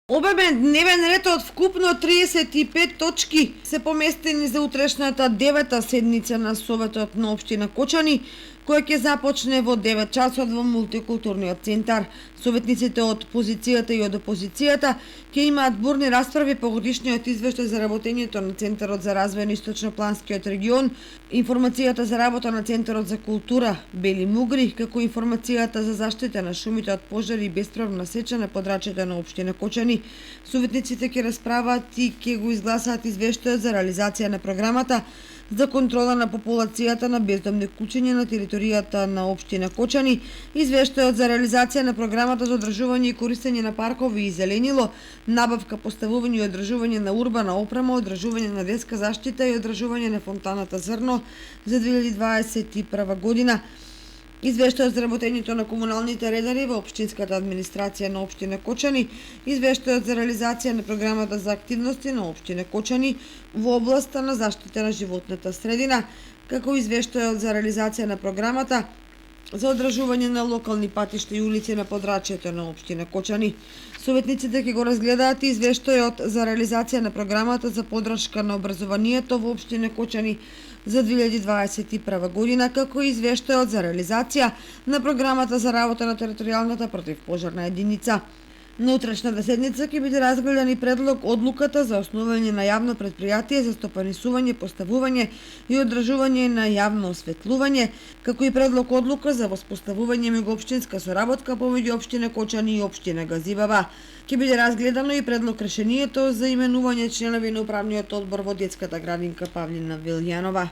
Обемен дневен ред од вкупно 35 точки се поместени за утрешната 9-та седница на Советот на општина Кочани, која ќе започне во 9 часот во мултикултурниот центар. Советниците од позицијата и од опозицијата ќе имаат бурни расправи по годишниот извештај за работењето на Центарот за развој на Источнопланскиот регион, информацијата за работа на Центарот за култура Бели Мугри, како информацијата за заштита на шумите од пожари и бесправна сеча на подрачјето на општина Кочани. Советниците ќе расправаат и ќе го изгласаат извештајот за реализација на програмата за контрола на популацијата на бездомни куќиња на територијата на општина Кочани, извештајот за реализација на програмата за одржување и користење на паркови и зеленило, набавка, поставување и одржување на урбана опрема, одржување на детска заштита и одржување на фонтаната Зрно за 2021 година. Извештајот за работењето на комуналните редари во општинската администрација на општина Кочани, извештајот за реализација на програмата за активности на општина Кочани во областа на заштита на животната средина, како извештајот за реализација на програмата за одржување на локални патишта и улици на подрачјето на општина Кочани. Советниците ќе го разгледаат извештајот за реализација на програмата за поддршка на образованието во општина Кочани за 2021 година, како и извештајот за реализација на програмата за работа на територијалната противпожарна единица. На утрешната седница ќе биде разгледан и предлог одлуката за основање на јавно предпријатие за стопанисување, поставување и одржување на јавно осветлување, како и предлог одлука за воспоставување меѓуопштинска соработка помеѓу општина Кочани и општина Газибаба. Ќе биде разгледано и предлог решението за именување членови на управниот одбор во детската градинка Павлина Вилјанова.